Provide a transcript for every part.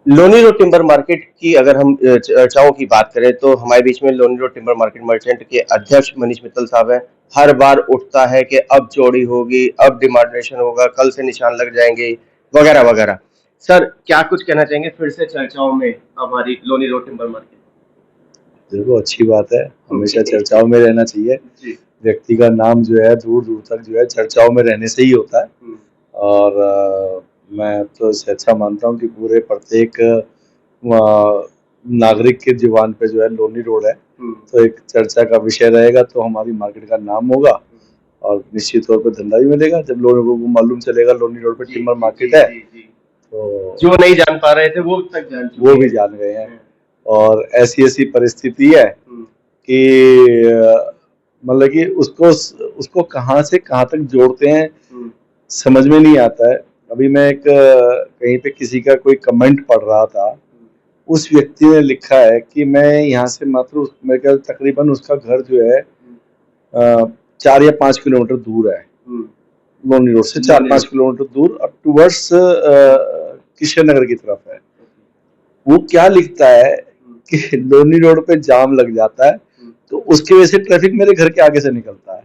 Loni road timber market की अगर हम चर्चाओं की बात करें तो हमारे बीच में Loni road timber market merchant के अध्यक्ष मनीष मित्तल साहब हैं। हर बार उठता है कि अब चोरी होगी, अब डिमार्टेशन होगा, कल से निशान लग जाएंगे, वगैरह वगैरह। सर, क्या कुछ कहना चाहेंगे फिर से चर्चाओं में हमारी लोनी रोड टिम्बर मार्केट? देखो, अच्छी बात है, हमेशा चर्चाओं में रहना चाहिए। व्यक्ति का नाम जो है दूर दूर तक जो है चर्चाओं में रहने से ही होता है। और मैं तो इसे अच्छा मानता हूँ कि पूरे प्रत्येक नागरिक के जुबान पे जो है लोनी रोड है तो एक चर्चा का विषय रहेगा, तो हमारी मार्केट का नाम होगा और निश्चित तौर पर धंधा भी मिलेगा। जब लोगों को मालूम चलेगा लोनी रोड पे टिम्बर मार्केट है तो जो नहीं जान पा रहे थे वो तक वो भी जान गए हैं। और ऐसी ऐसी परिस्थिति है कि मतलब कि उसको कहाँ से कहाँ तक जोड़ते हैं समझ में नहीं आता है। अभी मैं एक कहीं पे किसी का कोई कमेंट पढ़ रहा था, उस व्यक्ति ने लिखा है कि मैं यहाँ से मात्र मेरे ख्याल तकरीबन उसका घर जो है 4 या 5 किलोमीटर दूर है, लोनी रोड से 4-5 किलोमीटर दूर और टूवर्ड्स किशन नगर की तरफ है। वो क्या लिखता है कि लोनी रोड पे जाम लग जाता है तो उसकी वजह से ट्रैफिक मेरे घर के आगे से निकलता है।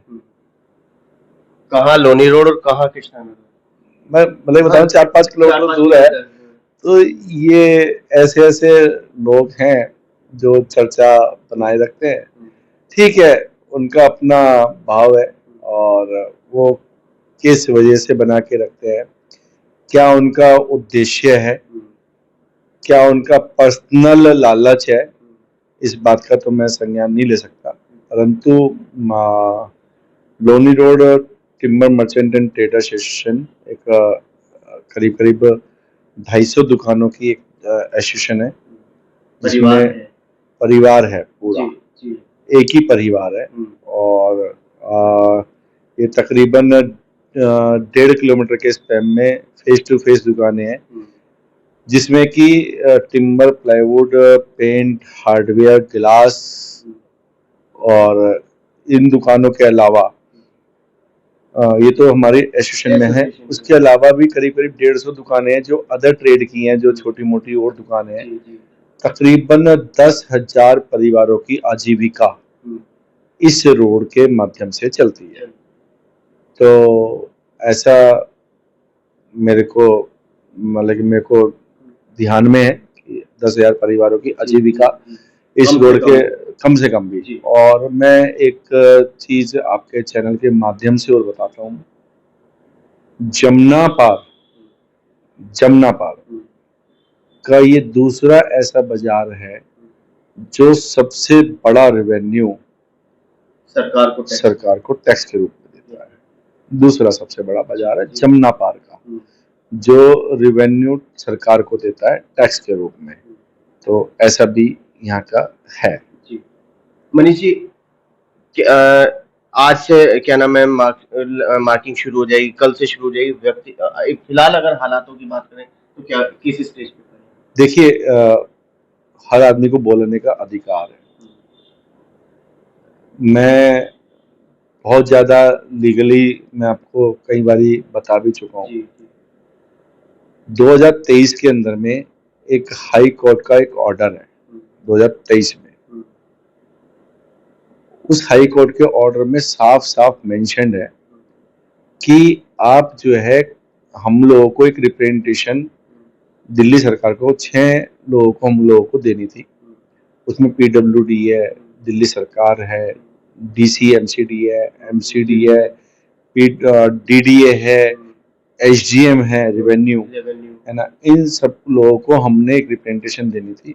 कहाँ लोनी रोड और कहाँ कृष्णा नगर? मैं मतलब बताऊं 4-5 किलोमीटर दूर है। तो ये ऐसे ऐसे लोग हैं जो चर्चा बनाए रखते हैं। ठीक है, उनका अपना भाव है और वो किस वजह से बना के रखते हैं, क्या उनका उद्देश्य है, क्या उनका पर्सनल लालच है, इस बात का तो मैं संज्ञान नहीं ले सकता। परंतु Loni road timber merchant and trader association एक करीब करीब 250 दुकानों की एक एसोसिएशन है, जिसमें परिवार है पूरा, एक ही परिवार है। और ये तकरीबन 1.5 किलोमीटर के स्पैन में फेस टू फेस दुकानें हैं, जिसमें कि टिम्बर, प्लाईवुड, पेंट, हार्डवेयर, गिलास और इन दुकानों के अलावा ये तो हमारी एसोसिएशन में है। उसके अलावा भी करीब करीब 150 दुकानें हैं जो अदर ट्रेड की हैं, जो छोटी मोटी और दुकानें हैं। तकरीबन 10,000 परिवारों की आजीविका इस रोड के माध्यम से चलती है। तो ऐसा मेरे को ध्यान में है कि 10,000 परिवारों की आजीविका इस रोड के कम से कम भी। और मैं एक चीज आपके चैनल के माध्यम से और बताता हूँ, जमुना पार का ये दूसरा ऐसा बाजार है जो सबसे बड़ा रेवेन्यू सरकार को टैक्स के रूप में देता है। दूसरा सबसे बड़ा बाजार है जमुना पार का, जो रेवेन्यू सरकार को देता है टैक्स के रूप में। तो ऐसा भी यहाँ का है। मनीष जी, आज से क्या नाम है मार्किंग शुरू हो जाएगी, कल से शुरू हो जाएगी। व्यक्ति फिलहाल अगर हालातों की बात करें तो क्या किस स्टेज पे? देखिए, हर आदमी को बोलने का अधिकार है। मैं बहुत ज्यादा लीगली मैं आपको कई बारी बता भी चुका हूँ। 2023 के अंदर में एक हाई कोर्ट का एक ऑर्डर है 2023 में। उस हाई कोर्ट के ऑर्डर में साफ साफ मेंशन्ड है कि आप जो है, हम लोगों को एक रिप्रेजेंटेशन दिल्ली सरकार को 6 लोगों को हम लोगों को देनी थी। उसमें पीडब्ल्यूडी है, दिल्ली सरकार है, डीसी एमसीडी है, एमसीडी है, डीडीए है, एसडीएम है, रेवेन्यू है ना। इन सब लोगों को हमने एक रिप्रेजेंटेशन देनी थी।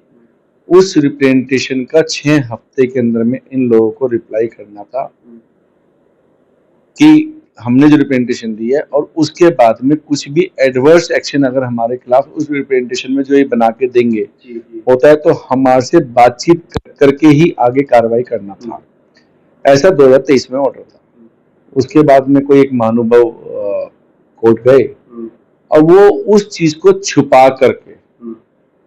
उस रिप्रेजेंटेशन का 6 हफ्ते के अंदर में इन लोगों को रिप्लाई करना था कि हमने जो रिप्रेजेंटेशन दी है, और उसके बाद में कुछ भी एडवर्स एक्शन अगर हमारे खिलाफ उस रिप्रेजेंटेशन में जो ये बना के देंगे होता है तो हमारे से बातचीत करके ही आगे कार्रवाई करना था। ऐसा 2023 में ऑर्डर था। उसके बाद में कोई एक महानुभाव कोर्ट गए और वो उस चीज को छुपा करके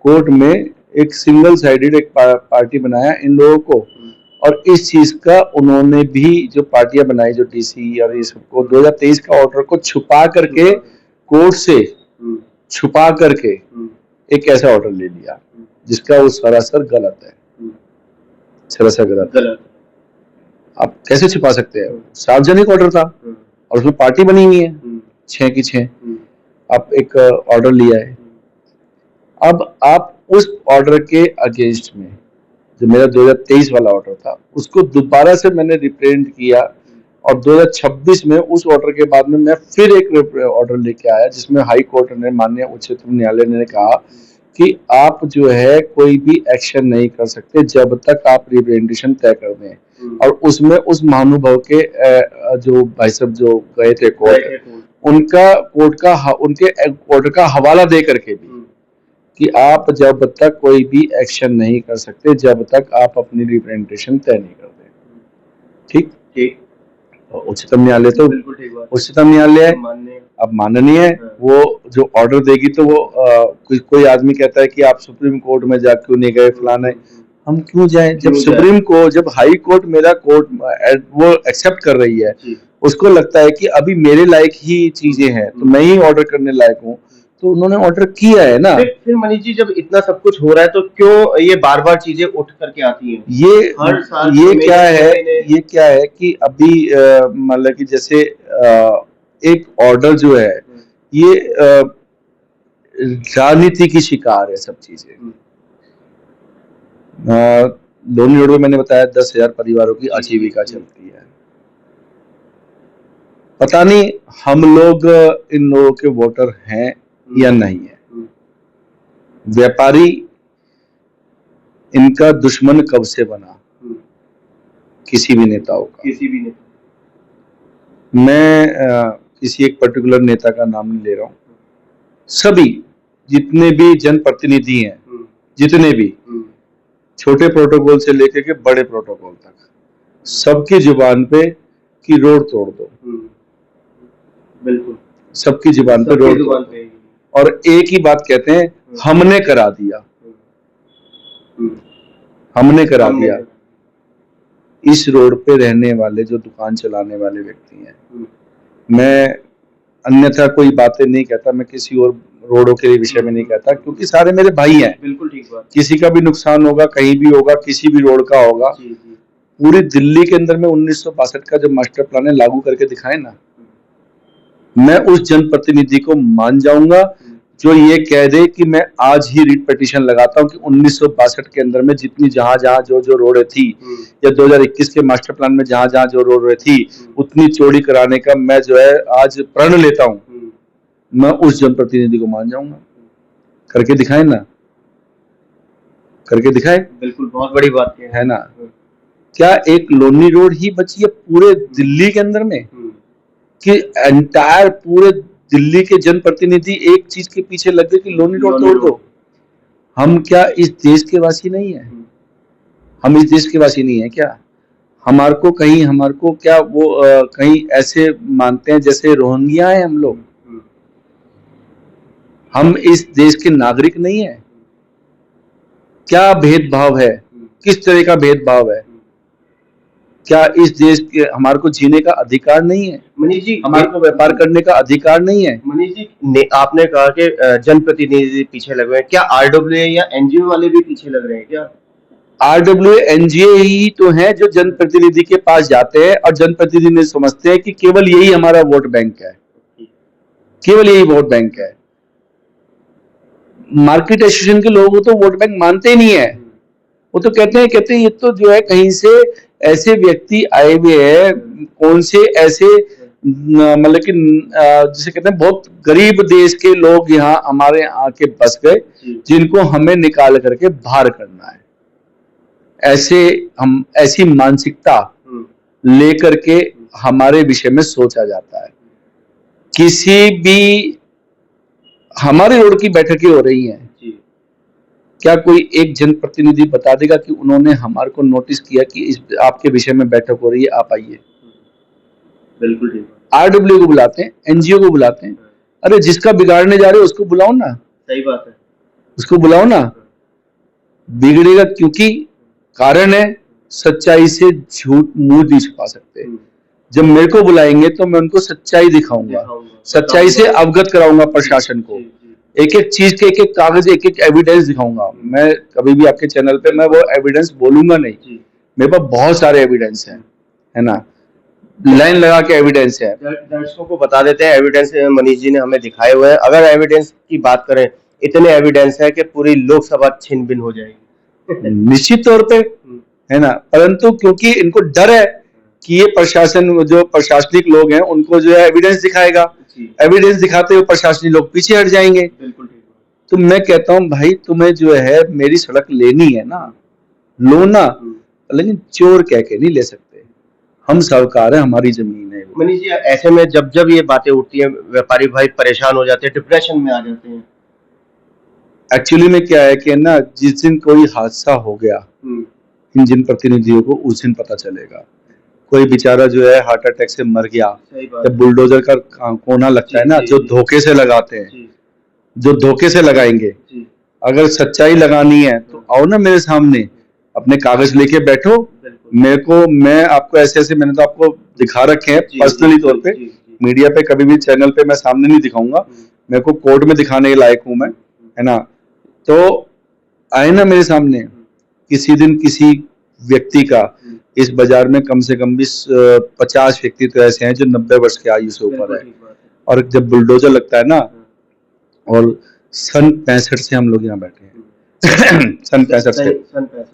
कोर्ट में एक सिंगल साइडेड एक पार्टी बनाया इन लोगों को, और इस चीज का उन्होंने भी जो पार्टियां बनाई, जो डीसी और ये सबको 2023 का ऑर्डर को छुपा करके कोर्ट से छुपा करके एक ऐसा ऑर्डर ले लिया जिसका वो सरासर गलत है, सरासर गलत है। आप कैसे छिपा सकते हैं? सार्वजनिक ऑर्डर था और उसमें पार्टी बनी हुई है 6 की 6। आप एक ऑर्डर लिया है, अब आप उस ऑर्डर के अगेंस्ट में, जो मेरा 2023 वाला ऑर्डर था, उसको दोबारा से मैंने रिप्रेजेंट किया और 2026 में उस ऑर्डर के बाद में मैं फिर एक ऑर्डर लेके आया जिसमें हाई कोर्ट ने, माननीय उच्चतम न्यायालय ने कहा कि आप जो है कोई भी एक्शन नहीं कर सकते जब तक आप रिप्रेजेंटेशन तय कर दें। और उसमें उस महानुभाव के जो भाई साहब जो गए थे कोर्ट, उनका उनके ऑर्डर का हवाला दे करके भी कि आप जब तक कोई भी एक्शन नहीं कर सकते जब तक आप अपनी रिप्रेजेंटेशन तय नहीं कर दें। ठीक ठीक। उच्चतम न्यायालय तो उच्चतम न्यायालय अब माननीय है, वो जो ऑर्डर देगी तो वो कोई आदमी कहता है कि आप सुप्रीम कोर्ट में जा क्यों नहीं गए, फलाना है। हम क्यों जाएं जब सुप्रीम कोर्ट, जब हाई कोर्ट मेरा कोर्ट वो एक्सेप्ट कर रही है, उसको लगता है कि अभी मेरे लायक ही चीजें हैं तो मैं ही ऑर्डर करने लायक हूँ, तो उन्होंने ऑर्डर किया है ना। फिर मनीष जी जब इतना सब कुछ हो रहा है तो क्यों ये बार बार चीजें उठ करके आती हैं? हर साल ये क्या है कि अभी मतलब कि जैसे एक ऑर्डर जो है ये राजनीति की शिकार है सब चीजें। लोनी रोड में मैंने बताया 10,000 परिवारों की आजीविका चलती है। पता नहीं हम लोग इन लोगों के वोटर हैं या नहीं है। व्यापारी इनका दुश्मन कब से बना किसी भी नेताओं का। मैं किसी एक पर्टिकुलर नेता का नाम नहीं ले रहा हूं, सभी जितने भी जनप्रतिनिधि हैं, जितने भी छोटे प्रोटोकॉल से लेकर के बड़े प्रोटोकॉल तक, सबकी जुबान पे कि रोड तोड़ दो। बिल्कुल सबकी जुबान पे रोड तोड़ दो और एक ही बात कहते हैं, हमने करा दिया, हमने करा दिया। इस रोड पे रहने वाले जो दुकान चलाने वाले व्यक्ति हैं, मैं अन्यथा कोई बातें नहीं कहता, मैं किसी और रोडों के विषय में नहीं कहता क्योंकि सारे मेरे भाई हैं। बिल्कुल ठीक बात। किसी का भी नुकसान होगा, कहीं भी होगा, किसी भी रोड का होगा। पूरी दिल्ली के अंदर में 1962 का जो मास्टर प्लान है लागू करके दिखाए ना, मैं उस जनप्रतिनिधि को मान जाऊंगा जो ये कह दे कि मैं आज ही रिट पिटीशन लगाता हूं कि 1962 के अंदर में जितनी जहां जो रोडें थी या 2021 के मास्टर प्लान में जहां जो रोडें थी उतनी चौड़ी कराने का मैं जो है आज प्रण लेता हूं। मैं उस जनप्रतिनिधि को मान जाऊंगा। करके दिखाए ना, करके दिखाए। बिल्कुल बहुत बड़ी बात है ना। क्या एक लोनी रोड ही बची है पूरे दिल्ली के अंदर में कि एंटायर पूरे दिल्ली के जनप्रतिनिधि एक चीज के पीछे लग गए कि लोनी रोड तोड़ दो? हम क्या इस देश के वासी नहीं है? हम इस देश के वासी नहीं है क्या? हमारे को क्या वो कहीं ऐसे मानते हैं जैसे रोहिंग्या है हम लोग? हम इस देश के नागरिक नहीं है क्या? भेदभाव है, किस तरह का भेदभाव है? क्या इस देश के हमारे को जीने का अधिकार नहीं है? मनीष जी हमारे को व्यापार करने का अधिकार नहीं है? मनीष जी आपने कहा कि जनप्रतिनिधि पीछे लग रहे हैं, क्या आरडब्ल्यूए या एनजीओ वाले भी पीछे लग रहे हैं क्या? आरडब्ल्यूए एनजीओ ही तो हैं जो जनप्रतिनिधि के पास जाते हैं और जनप्रतिनिधि समझते हैं कि केवल यही हमारा वोट बैंक है, केवल यही वोट बैंक है। मार्केट एसोसिएशन के लोग तो वोट बैंक मानते ही नहीं है। वो तो कहते हैं ये तो जो है कहीं से ऐसे व्यक्ति आए हुए हैं, कौन से ऐसे मतलब कि जिसे कहते हैं बहुत गरीब देश के लोग यहाँ हमारे आके बस गए जिनको हमें निकाल करके बाहर करना है। ऐसी मानसिकता लेकर के हमारे विषय में सोचा जाता है। किसी भी हमारे रोड की बैठकें हो रही हैं, क्या कोई एक जनप्रतिनिधि बता देगा कि उन्होंने हमारे को नोटिस किया कि इस आपके विषय में बैठक हो रही है, आप आइए? बिल्कुल ठीक। आरडब्ल्यू को बुलाते हैं, एनजीओ को बुलाते हैं। अरे जिसका बिगाड़ने जा रहे हो उसको बुलाओ ना। सही बात है, उसको बुलाओ ना। बिगड़ेगा क्योंकि कारण है सच्चाई से झूठ मुंह नहीं छुपा सकते। जब मेरे को बुलाएंगे तो मैं उनको सच्चाई दिखाऊंगा, सच्चाई से अवगत कराऊंगा प्रशासन को। एक एक चीज के एक एक कागज एक एक एविडेंस दिखाऊंगा। मैं कभी भी आपके चैनल पे मैं वो एविडेंस बोलूंगा नहीं, मेरे पास बहुत सारे एविडेंस हैं, है ना, लाइन लगा के एविडेंस है। दर्शकों को बता देते हैं एविडेंस मनीष जी ने हमें दिखाए हुए हैं। अगर एविडेंस की बात करें, इतने एविडेंस है कि पूरी लोकसभा छिन भिन हो जाएगी। निश्चित तौर पे, है ना, परंतु क्योंकि इनको डर है कि ये प्रशासन, जो प्रशासनिक लोग हैं, उनको जो है एविडेंस दिखाएगा, एविडेंस दिखाते हुए प्रशासनिक लोग पीछे हट जाएंगे। तो मैं कहता हूँ भाई, तुम्हें जो है मेरी सड़क लेनी है ना, लो ना, लेकिन चोर कह के नहीं ले सकते। हम साहूकार है, हमारी जमीन है। मनीष जी, ऐसे में जब जब ये बातें उठती हैं, व्यापारी भाई परेशान हो जाते हैं, डिप्रेशन में आ जाते हैं। एक्चुअली में क्या है कि ना, जिस दिन कोई हादसा हो गया इन जिन प्रतिनिधियों को, उस दिन पता चलेगा। कोई बेचारा जो है हार्ट अटैक से मर गया, जब बुलडोजर का कोना लगता है ना, जो धोखे से लगाते हैं, जो धोखे से लगाएंगे, अगर सच्चाई लगानी है तो आओ ना मेरे सामने, अपने कागज लेके बैठो, मेरे को, मैं आपको ऐसे ऐसे, मैंने तो आपको दिखा रखे हैं पर्सनली तौर पे, मीडिया पे कभी भी चैनल पे मैं सामने नहीं दिखाऊंगा, मेरे को कोर्ट में दिखाने के लायक हूं मैं, है ना। तो आए ना मेरे सामने, किसी दिन किसी व्यक्ति का, इस बाजार में कम से कम भी 50 व्यक्ति तो ऐसे हैं जो 90 वर्ष की आयु से ऊपर है, और जब बुलडोजर लगता है ना, और सन 65 से हम लोग यहाँ बैठे हैं सन 65 से।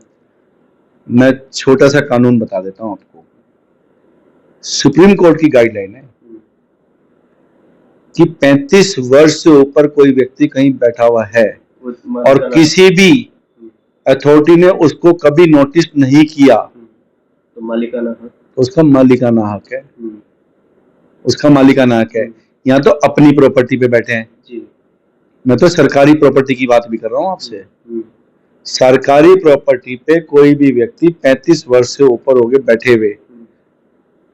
मैं छोटा सा कानून बता देता हूँ आपको, सुप्रीम कोर्ट की गाइडलाइन है कि 35 वर्ष से ऊपर कोई व्यक्ति कहीं बैठा हुआ है और किसी भी अथॉरिटी ने उसको कभी नोटिस नहीं किया, तो मालिकाना हक, तो उसका मालिकाना हक है, उसका मालिकाना हक है। यहाँ तो अपनी प्रॉपर्टी पे बैठे हैं, मैं तो सरकारी प्रॉपर्टी की बात भी कर रहा हूँ आपसे। सरकारी प्रॉपर्टी पे कोई भी व्यक्ति 35 वर्ष से ऊपर हो गए बैठे हुए,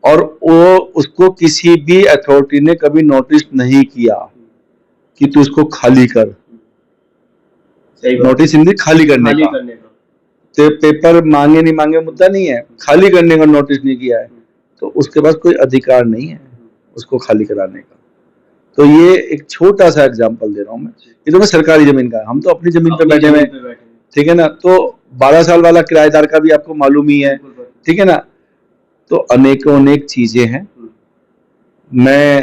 और वो, उसको किसी भी अथॉरिटी ने कभी नोटिस नहीं किया कि तू उसको खाली कर, नोटिस हिंदी खाली करने का, तो पेपर मांगे नहीं मांगे मुद्दा नहीं है, खाली करने का नोटिस नहीं किया है, तो उसके पास कोई अधिकार नहीं है उसको खाली कराने का। तो ये एक छोटा सा एग्जांपल दे रहा हूं मैं, ये तो मैं सरकारी जमीन का, हम तो अपनी जमीन पे बैठे हुए, ठीक है ना। तो 12 साल वाला किराएदार का भी आपको मालूम ही है, ठीक है ना। तो अनेकों अनेक चीजें हैं। मैं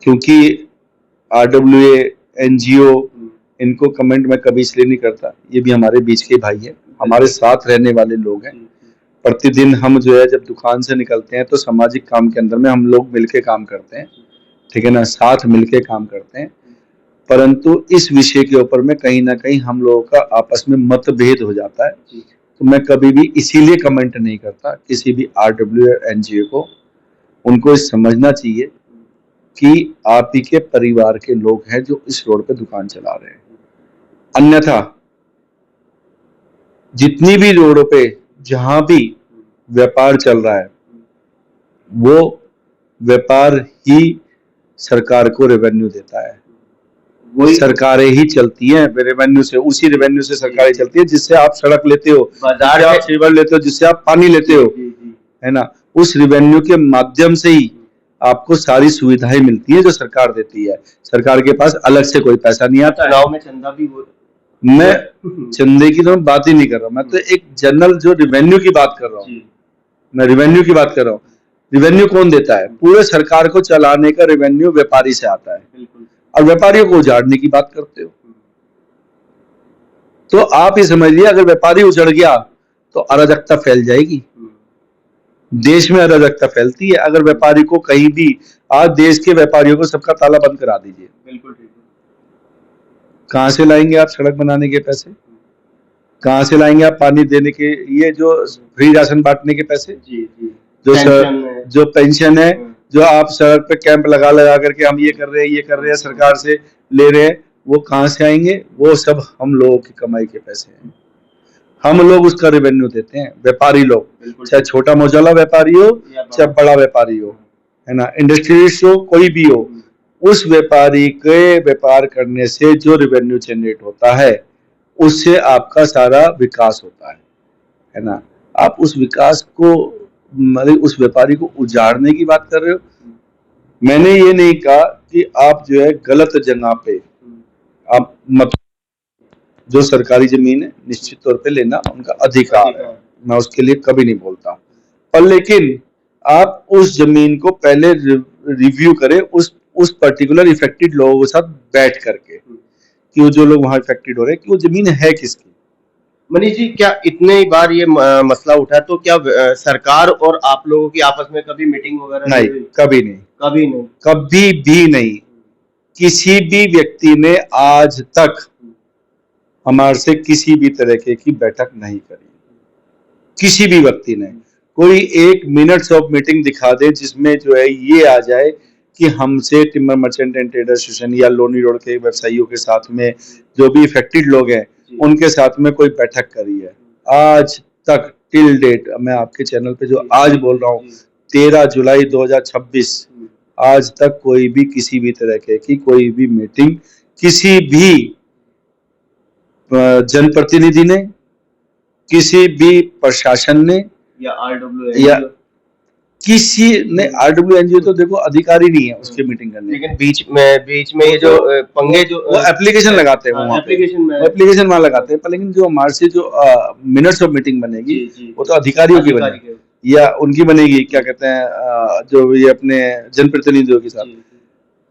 क्योंकि RWA NGO, इनको कमेंट मैं कभी इसलिए नहीं करता, ये भी हमारे बीच के भाई है, हमारे साथ रहने वाले लोग हैं। प्रतिदिन हम जो है जब दुकान से निकलते हैं तो सामाजिक काम के अंदर में हम लोग मिलके काम करते हैं, ठीक है ना, साथ मिलके काम करते हैं। परंतु इस विषय के ऊपर में कहीं ना कहीं हम लोगों का आपस में मतभेद हो जाता है, तो मैं कभी भी इसीलिए कमेंट नहीं करता किसी भी RWA NGO को। उनको समझना चाहिए कि आप ही के परिवार के लोग हैं जो इस रोड पे दुकान चला रहे हैं, अन्यथा जितनी भी रोडों पे जहां भी व्यापार चल रहा है, वो व्यापार ही सरकार को रेवेन्यू देता है, वही सरकारें ही चलती हैं रेवेन्यू से, उसी रेवेन्यू से सरकारें चलती है, जिससे आप सड़क लेते हो, जिससे आप सीवर लेते हो, जिससे आप पानी लेते हो, है ना। उस रेवेन्यू के माध्यम से ही आपको सारी सुविधाएं मिलती है जो सरकार देती है। सरकार के पास अलग से कोई पैसा नहीं आता। चुनाव में चंदा भी मैं चंदे की तो बात ही नहीं कर रहा, मैं तो एक जनरल जो रेवेन्यू की बात कर रहा हूँ, मैं रेवेन्यू की बात कर रहा हूँ। रेवेन्यू कौन देता है? पूरे सरकार को चलाने का रेवेन्यू व्यापारी से आता है, और व्यापारियों को उजाड़ने की बात करते हो। तो आप ही समझिए, अगर व्यापारी उजड़ गया तो अराजकता फैल जाएगी, देश में अराजकता फैलती है। अगर व्यापारी को कहीं भी, आज देश के व्यापारियों को सबका ताला बंद करा दीजिए, बिल्कुल ठीक, कहां से लाएंगे आप सड़क बनाने के पैसे? कहां से लाएंगे आप पानी देने के, ये जो फ्री राशन बांटने के पैसे, जो पेंशन है, जो आप सड़क पे कैंप लगा लगा करके हम ये कर रहे हैं, ये कर रहे हैं, सरकार से ले रहे हैं, वो कहां से आएंगे? वो सब हम लोगों की कमाई के पैसे हैं, हम लोग उसका रेवेन्यू देते हैं, व्यापारी लोग, चाहे छोटा मोजाला व्यापारी हो चाहे बड़ा व्यापारी हो, है ना, इंडस्ट्रियलिस्ट हो, कोई भी हो, उस व्यापारी के व्यापार करने से जो रेवेन्यू जनरेट होता है, उससे आपका सारा विकास होता है ना। आप उस विकास को, मतलब उस व्यापारी को उजाड़ने की बात कर रहे हो, मैंने ये नहीं कहा कि आप जो है गलत जगह पे आप मत, जो सरकारी जमीन है निश्चित तौर पे लेना उनका अधिकार है, मैं उसके लिए कभी नहीं बोलता, पर लेकिन आप उस जमीन को पहले रिव्यू करें उस पर्टिकुलर इफेक्टेड लोगों के साथ बैठ करके कि वो जो लोग वहां इफेक्टेड हो रहे हैं कि वो जमीन है किसकी। मनीष जी, क्या इतने बार ये मसला उठा तो क्या सरकार और आप लोगों की आपस में कभी मीटिंग वगैरह नहीं, हुई? कभी नहीं, कभी नहीं। कभी भी नहीं। किसी भी व्यक्ति ने आज तक हमारे से किसी भी तरीके की बैठक नहीं करी, किसी भी व्यक्ति ने। कोई एक मिनट्स ऑफ मीटिंग दिखा दे जिसमें जो है ये आ जाए कि हमसे timber merchant and trader association या लोनी रोड के व्यवसायियों के साथ में जो भी इफेक्टेड लोग हैं उनके साथ में कोई बैठक करी है, आज तक टिल डेट, मैं आपके चैनल पे जो आज बोल रहा हूँ 13 जुलाई 2026, आज तक कोई भी किसी भी तरह की कोई भी मीटिंग किसी भी जनप्रतिनिधि ने, किसी भी प्रशासन ने या आरडब्ल्यू या किसी ने, आरडब्ल्यू तो देखो अधिकारी नहीं है उसके मीटिंग करने, लेकिन बीच में ये जो पंगे जो वो एप्लीकेशन लगाते हैं, वो एप्लीकेशन वहां लगाते हैं, पर लेकिन जो हमारे से जो मिनट्स ऑफ मीटिंग बनेगी वो तो अधिकारियों की बनेगी या उनकी बनेगी, क्या कहते हैं जो ये अपने जनप्रतिनिधियों के साथ।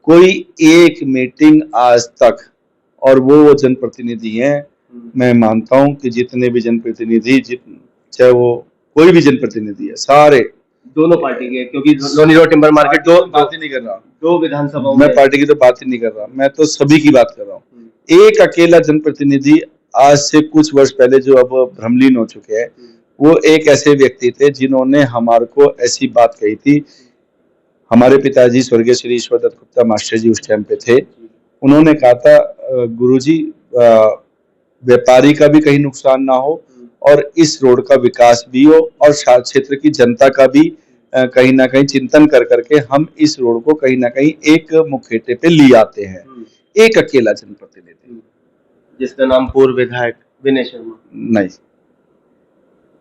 कोई एक मीटिंग आज तक, और वो जनप्रतिनिधि हैं, मैं मानता हूं कि जितने भी जनप्रतिनिधि, चाहे वो कोई भी जनप्रतिनिधि है, सारे दोनों पार्टी के, क्योंकि लोनी रोड टिम्बर मार्केट दो बात ही नहीं कर रहा, दो विधानसभा, मैं पार्टी की तो बात ही नहीं कर रहा, मैं तो सभी की बात कर रहा हूँ। एक अकेला जनप्रतिनिधि आज से कुछ वर्ष पहले जो अब भ्रमलीन हो चुके हैं, वो एक ऐसे व्यक्ति थे जिन्होंने हमारे को ऐसी बात कही थी। हमारे पिताजी स्वर्गीय श्री ईश्वर दत्त गुप्ता मास्टर जी उस टाइम पे थे, उन्होंने कहा था गुरुजी व्यापारी का भी कहीं नुकसान ना हो और इस रोड का विकास भी हो और क्षेत्र की जनता का भी कहीं ना कहीं चिंतन कर करके हम इस रोड को कहीं ना कहीं एक मुखेटे पे ले आते हैं। एक अकेला जनप्रतिनिधि, जिसका नाम पूर्व विधायक विनय शर्मा नहीं,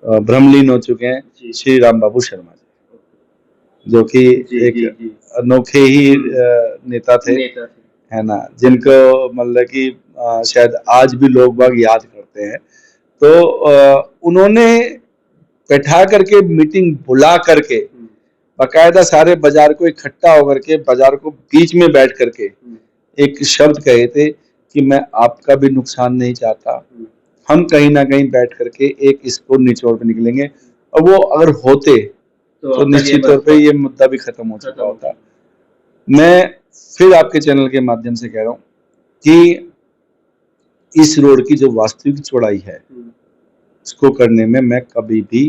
भ्रमलीन हो चुके हैं श्री राम बाबू शर्मा जी, जो कि एक अनोखे ही नेता थे, है ना, जिनको मतलब कि शायद आज भी लोग बाग याद करते हैं। तो उन्होंने बैठा करके मीटिंग बुला करके बाकायदा सारे बाजार को इकट्ठा होकर के बाजार को बीच में बैठ करके एक शब्द कहे थे कि मैं आपका भी नुकसान नहीं चाहता, हम कहीं ना कहीं बैठ करके एक इसको निचोड़ पे निकलेंगे, और वो अगर होते तो निश्चित तौर पे ये मुद्दा भी खत्म हो चुका होता। मैं फिर आपके चैनल के माध्यम से कह रहा हूं कि इस रोड की जो वास्तविक चौड़ाई है उसको करने में मैं कभी भी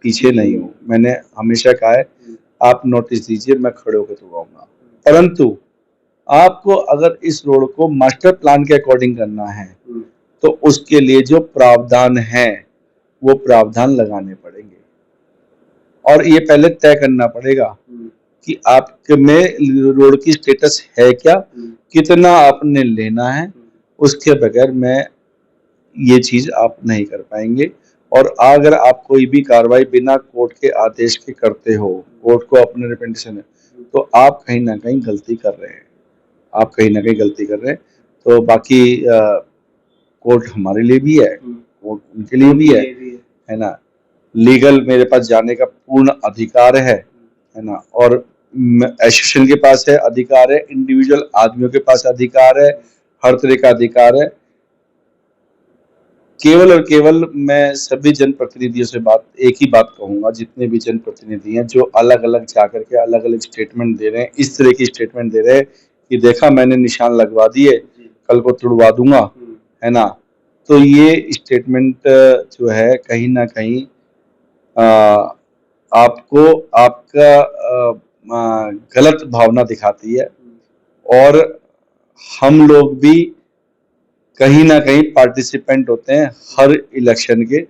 पीछे नहीं हूं। मैंने हमेशा कहा है आप नोटिस दीजिए, मैं खड़े होकर तुड़वाऊंगा, परंतु आपको अगर इस रोड को मास्टर प्लान के अकॉर्डिंग करना है तो उसके लिए जो प्रावधान है वो प्रावधान लगाने पड़ेंगे, और ये पहले तय करना पड़ेगा कि आपके में रोड की स्टेटस है क्या, कितना आपने लेना है, उसके बगैर मैं ये चीज आप नहीं कर पाएंगे। और अगर आप कोई भी कार्रवाई बिना कोर्ट के आदेश के करते हो, कोर्ट को अपने रिप्रेजेंटेशन है, तो आप कहीं ना कहीं गलती कर रहे हैं, आप कहीं ना कहीं गलती कर रहे हैं। तो बाकी कोर्ट हमारे लिए भी है, कोर्ट उनके लिए भी है ना, लीगल मेरे पास जाने का पूर्ण अधिकार है ना, और एसोसिएशन के पास है अधिकार है, इंडिविजुअल आदमियों के पास अधिकार है, हर तरह का अधिकार है। केवल और केवल मैं सभी जनप्रतिनिधियों से एक ही बात कहूंगा, जितने भी जनप्रतिनिधि हैं जो अलग अलग जाकर के अलग अलग स्टेटमेंट दे रहे हैं, इस तरह की स्टेटमेंट दे रहे हैं कि देखा मैंने निशान लगवा दिए, कल को तुड़वा दूंगा, है ना, तो ये स्टेटमेंट जो है कहीं ना कहीं आपको आपका गलत भावना दिखाती है, और हम लोग भी कहीं ना कहीं पार्टिसिपेंट होते हैं हर इलेक्शन के।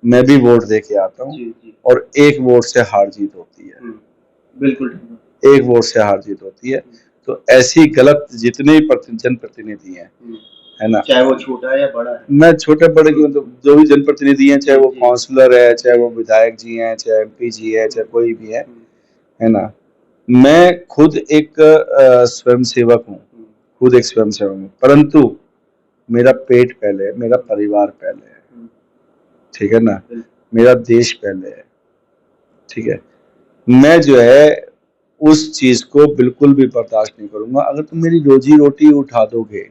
मैं भी वोट दे के आता हूँ और एक वोट से हार जीत होती है, बिल्कुल एक वोट से हार जीत होती है। तो ऐसी गलत जितने भी जनप्रतिनिधि हैं, है ना, चाहे वो छोटा है या बड़ा है, मैं छोटे बड़े की मतलब जो भी जनप्रतिनिधि हैं, चाहे वो काउंसलर है, चाहे वो विधायक जी हैं, चाहे MP जी है, चाहे कोई भी है ना, मैं खुद एक स्वयंसेवक हूँ, खुद एक स्वयंसेवक हूँ, परंतु मेरा पेट पहले है, मेरा परिवार पहले है, ठीक है ना, मेरा देश पहले है, ठीक है। मैं जो है उस चीज को बिल्कुल भी बर्दाश्त नहीं करूंगा। अगर तुम मेरी रोजी रोटी उठा दोगे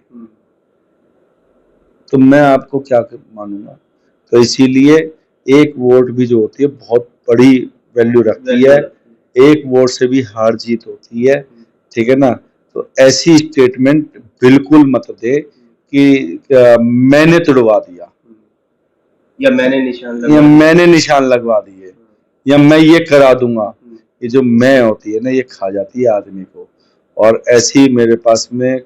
तो मैं आपको क्या मानूंगा। तो इसीलिए एक वोट भी जो होती है बहुत बड़ी वैल्यू रखती है, एक वोट से भी हार जीत होती है, ठीक है ना। तो ऐसी स्टेटमेंट बिल्कुल मत दे कि मैंने तुड़वा दिया या मैंने निशान लगवा दिए या मैं ये करा दूंगा। ये जो मैं होती है ना, ये खा जाती है आदमी को। और ऐसी मेरे पास में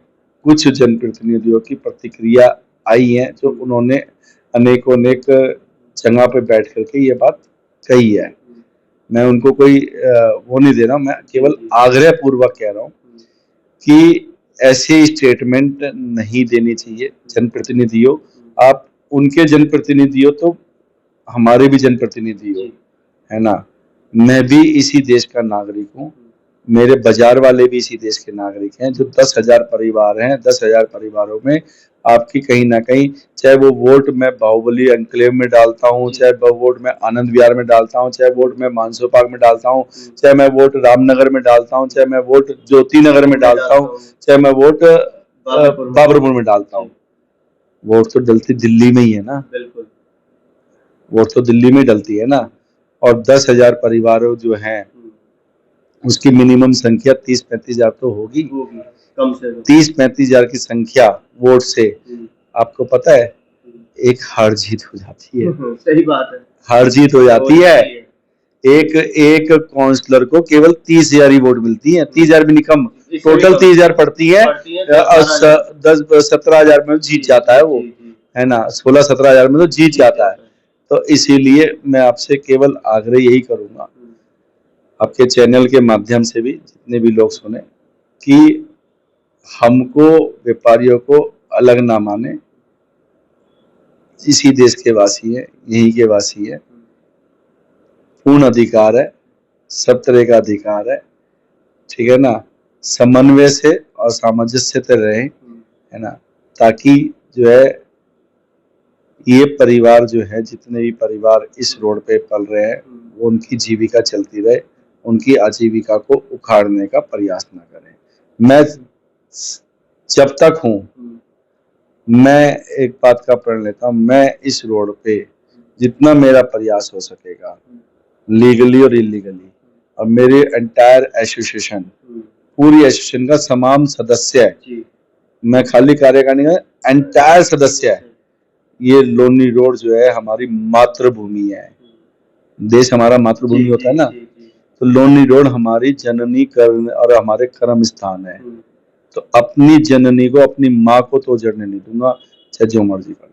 कुछ जनप्रतिनिधियों की प्रतिक्रिया आई है जो उन्होंने अनेक जगह पे बैठ करके ये बात कही है। मैं उनको कोई वो नहीं दे रहा, मैं केवल आग्रह पूर्वक कह रहा हूँ कि ऐसी स्टेटमेंट नहीं देनी चाहिए। जनप्रतिनिधियों, आप उनके जनप्रतिनिधि हो तो हमारे भी जनप्रतिनिधि हो, है ना। मैं भी इसी देश का नागरिक हूँ, मेरे बाजार वाले भी इसी देश के नागरिक हैं। जो 10,000 परिवार हैं, 10,000 परिवारों में आपकी कहीं ना कहीं, चाहे वो वोट मैं बाहुबली एनक्लेव में डालता हूँ, चाहे वो वोट मैं आनंद विहार में डालता हूँ, चाहे वोट मैं मानसो पार्क में डालता हूँ, चाहे मैं वोट रामनगर में डालता हूँ, चाहे मैं वोट ज्योति नगर में डालता हूँ, चाहे मैं वोट बाबरपुर में डालता हूँ, वोट तो डलती दिल्ली में ही है ना। वोट तो दिल्ली में डलती है ना। और 10,000 परिवारों जो हैं उसकी मिनिमम संख्या 30-35 हजार तो होगी, कम से 30-35 हजार की संख्या वोट से आपको पता है एक हार जीत हो जाती है। सही बात है, हार जीत हो जाती है। एक काउंसलर को केवल 30,000 ही वोट मिलती है, 30,000 भी नहीं कम, टोटल 30,000 पड़ती है। 17,000 में जीत जाता है वो, है ना, 16-17 हजार में तो जीत जाता है। तो इसीलिए मैं आपसे केवल आग्रह यही करूंगा, आपके चैनल के माध्यम से भी जितने भी लोग सुने, कि हमको व्यापारियों को अलग ना माने। इसी देश के वासी है, यहीं के वासी है, पूर्ण अधिकार है, सब तरह का अधिकार है, ठीक है ना। समन्वय से और सामंजस्य से रहे, है ना, ताकि जो है ये परिवार जो है, जितने भी परिवार इस रोड पे पल रहे हैं, वो उनकी जीविका चलती रहे, उनकी आजीविका को उखाड़ने का प्रयास न करें। मैं जब तक हूं, मैं एक बात का प्रण लेता हूं, मैं इस रोड पे जितना मेरा प्रयास हो सकेगा लीगली और इलीगली, और मेरे एंटायर एसोसिएशन, पूरी एसोसिएशन का तमाम सदस्य है, मैं खाली कार्यकारिणी का एंटायर सदस्य है। ये लोनी रोड जो है हमारी मातृभूमि है, देश हमारा मातृभूमि होता है ना, तो लोनी रोड हमारी जननी कर्म और हमारे कर्म स्थान है। तो अपनी जननी को, अपनी माँ को तो जड़ने नहीं दूंगा, चाहे जो मर्जी कर।